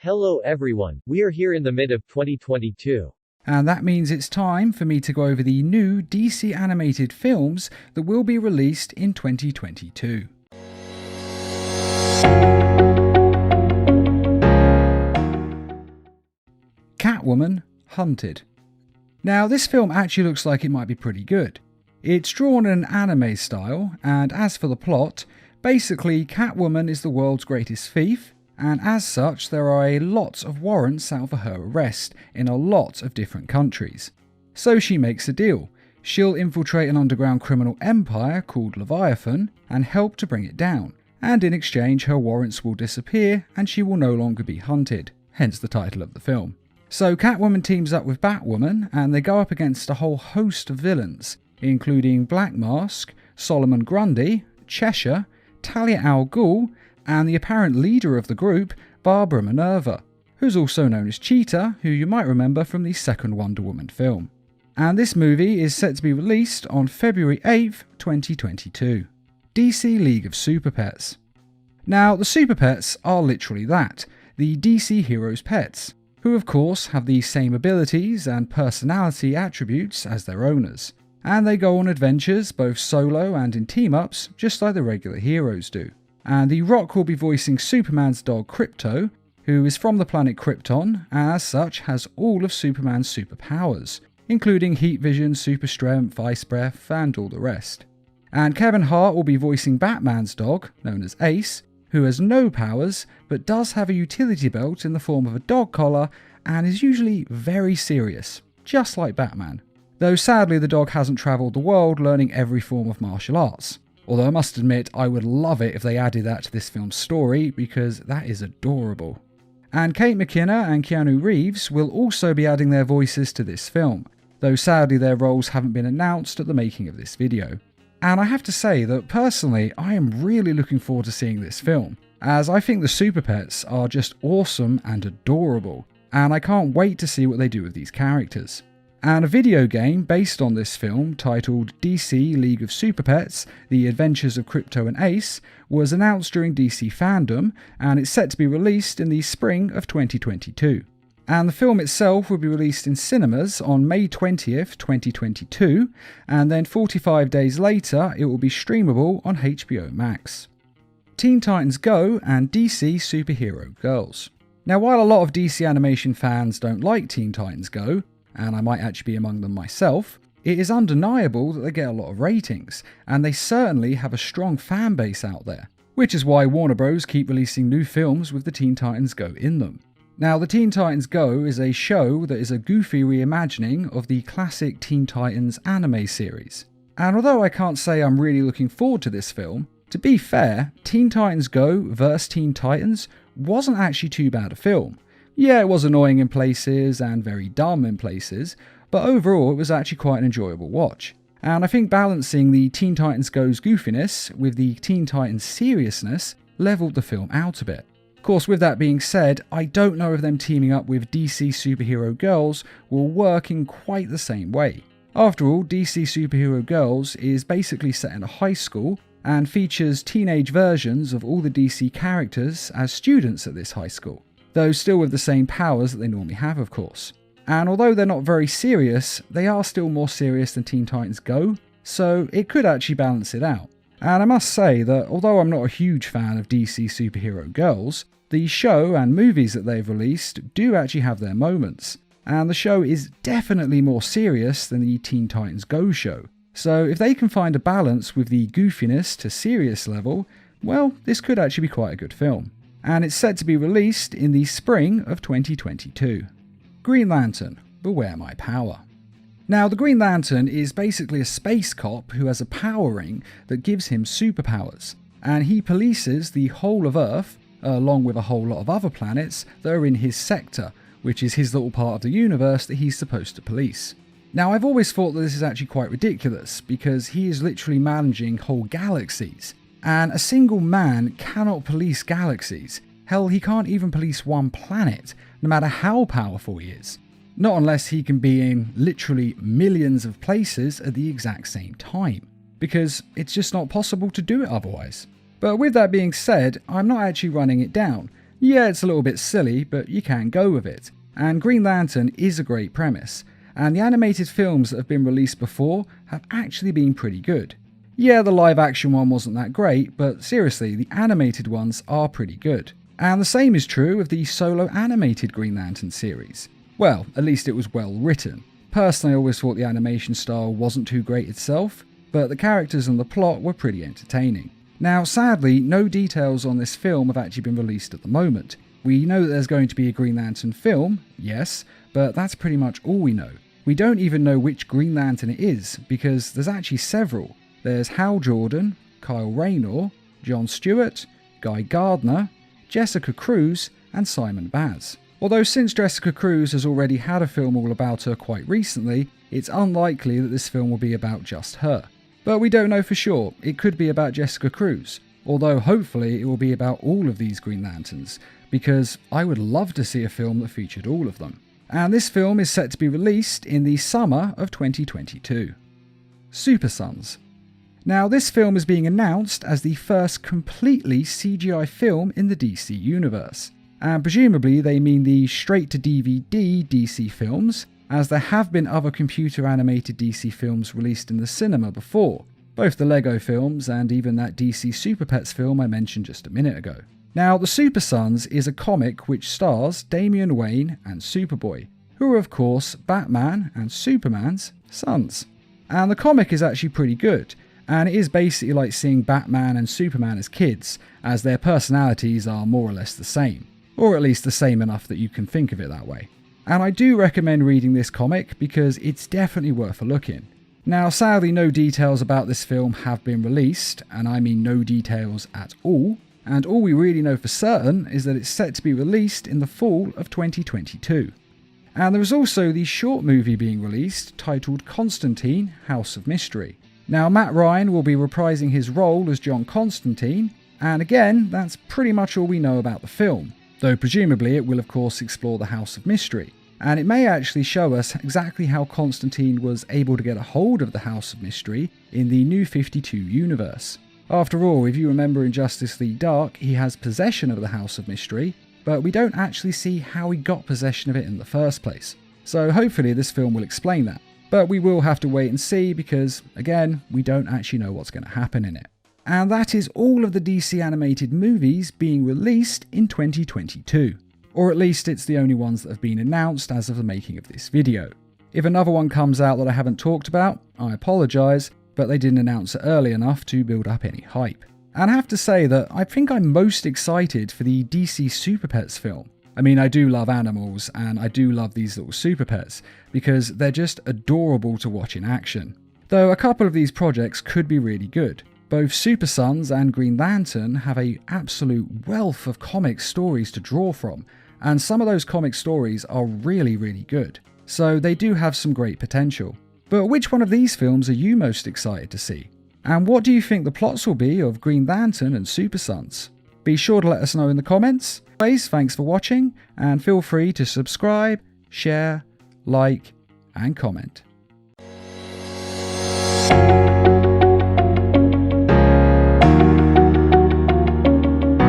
Hello everyone, we are here in the mid of 2022. And that means it's time for me to go over the new DC animated films that will be released in 2022. Catwoman Hunted. Now, this film actually looks like it might be pretty good. It's drawn in an anime style, and as for the plot, basically Catwoman is the world's greatest thief, and as such there are a lot of warrants out for her arrest in a lot of different countries. So she makes a deal. She'll infiltrate an underground criminal empire called Leviathan and help to bring it down, and in exchange her warrants will disappear and she will no longer be hunted, hence the title of the film. So Catwoman teams up with Batwoman and they go up against a whole host of villains, including Black Mask, Solomon Grundy, Cheshire, Talia al Ghul, and the apparent leader of the group, Barbara Minerva, who's also known as Cheetah, who you might remember from the second Wonder Woman film. And this movie is set to be released on February 8th, 2022. DC League of Super Pets. Now, the Super Pets are literally that, the DC heroes' pets, who of course have the same abilities and personality attributes as their owners. And they go on adventures both solo and in team-ups, just like the regular heroes do. And The Rock will be voicing Superman's dog Krypto, who is from the planet Krypton, and as such has all of Superman's superpowers, including heat vision, super strength, ice breath, and all the rest. And Kevin Hart will be voicing Batman's dog, known as Ace, who has no powers, but does have a utility belt in the form of a dog collar, and is usually very serious, just like Batman. Though sadly the dog hasn't travelled the world learning every form of martial arts. Although I must admit, I would love it if they added that to this film's story, because that is adorable. And Kate McKinnon and Keanu Reeves will also be adding their voices to this film, though sadly their roles haven't been announced at the making of this video. And I have to say that personally, I am really looking forward to seeing this film, as I think the Super Pets are just awesome and adorable, and I can't wait to see what they do with these characters. And a video game based on this film, titled DC League of Super Pets, The Adventures of Krypto and Ace, was announced during DC Fandom, and it's set to be released in the spring of 2022. And the film itself will be released in cinemas on May 20th, 2022, and then 45 days later it will be streamable on HBO Max. Teen Titans Go and DC Superhero Girls. Now, while a lot of DC animation fans don't like Teen Titans Go, and I might actually be among them myself, it is undeniable that they get a lot of ratings, and they certainly have a strong fan base out there, which is why Warner Bros. Keep releasing new films with the Teen Titans Go in them. Now, the Teen Titans Go is a show that is a goofy reimagining of the classic Teen Titans anime series. And although I can't say I'm really looking forward to this film, to be fair, Teen Titans Go vs Teen Titans wasn't actually too bad a film. Yeah, it was annoying in places and very dumb in places, but overall it was actually quite an enjoyable watch. And I think balancing the Teen Titans Go's goofiness with the Teen Titans seriousness leveled the film out a bit. Of course, with that being said, I don't know if them teaming up with DC Superhero Girls will work in quite the same way. After all, DC Superhero Girls is basically set in a high school and features teenage versions of all the DC characters as students at this high school, though still with the same powers that they normally have, of course. And although they're not very serious, they are still more serious than Teen Titans Go, so it could actually balance it out. And I must say that although I'm not a huge fan of DC Superhero Girls, the show and movies that they've released do actually have their moments, and the show is definitely more serious than the Teen Titans Go show. So if they can find a balance with the goofiness to serious level, well, this could actually be quite a good film. And it's set to be released in the spring of 2022. Green Lantern, Beware My Power. Now, the Green Lantern is basically a space cop who has a power ring that gives him superpowers, and he polices the whole of Earth, along with a whole lot of other planets that are in his sector, which is his little part of the universe that he's supposed to police. Now, I've always thought that this is actually quite ridiculous, because he is literally managing whole galaxies, and a single man cannot police galaxies. Hell, he can't even police one planet, no matter how powerful he is. Not unless he can be in literally millions of places at the exact same time, because it's just not possible to do it otherwise. But with that being said, I'm not actually running it down, Yeah, it's a little bit silly, but you can go with it. And Green Lantern is a great premise, and the animated films that have been released before have actually been pretty good. Yeah, the live action one wasn't that great, but seriously, the animated ones are pretty good. And the same is true of the solo animated Green Lantern series. Well, at least it was well written. Personally, I always thought the animation style wasn't too great itself, but the characters and the plot were pretty entertaining. Now, sadly, no details on this film have actually been released at the moment. We know that there's going to be a Green Lantern film, yes, but that's pretty much all we know. We don't even know which Green Lantern it is, because there's actually several. There's Hal Jordan, Kyle Rayner, John Stewart, Guy Gardner, Jessica Cruz, and Simon Baz. Although since Jessica Cruz has already had a film all about her quite recently, it's unlikely that this film will be about just her. But we don't know for sure, it could be about Jessica Cruz, although hopefully it will be about all of these Green Lanterns, because I would love to see a film that featured all of them. And this film is set to be released in the summer of 2022. Super Sons. Now, this film is being announced as the first completely CGI film in the DC universe, and presumably they mean the straight-to-DVD DC films, as there have been other computer-animated DC films released in the cinema before, both the Lego films and even that DC Super Pets film I mentioned just a minute ago. Now, The Super Sons is a comic which stars Damian Wayne and Superboy, who are of course Batman and Superman's sons. And the comic is actually pretty good, and it is basically like seeing Batman and Superman as kids, as their personalities are more or less the same. Or at least the same enough that you can think of it that way. And I do recommend reading this comic because it's definitely worth a look in. Now, sadly, no details about this film have been released, and I mean no details at all, and all we really know for certain is that it's set to be released in the fall of 2022. And there is also the short movie being released titled Constantine, House of Mystery. Now, Matt Ryan will be reprising his role as John Constantine, and again, that's pretty much all we know about the film, though presumably it will of course explore the House of Mystery, and it may actually show us exactly how Constantine was able to get a hold of the House of Mystery in the New 52 universe. After all, if you remember in Justice League Dark, he has possession of the House of Mystery, but we don't actually see how he got possession of it in the first place. So hopefully this film will explain that. But we will have to wait and see because, again, we don't actually know what's going to happen in it. And that is all of the DC animated movies being released in 2022. Or at least it's the only ones that have been announced as of the making of this video. If another one comes out that I haven't talked about, I apologise, but they didn't announce it early enough to build up any hype. And I have to say that I think I'm most excited for the DC Super Pets film. I mean, I do love animals, and I do love these little super pets, because they're just adorable to watch in action. Though a couple of these projects could be really good. Both Super Sons and Green Lantern have an absolute wealth of comic stories to draw from, and some of those comic stories are really, really good. So they do have some great potential. But which one of these films are you most excited to see? And what do you think the plots will be of Green Lantern and Super Sons? Be sure to let us know in the comments. Anyways, thanks for watching, and feel free to subscribe, share, like, and comment.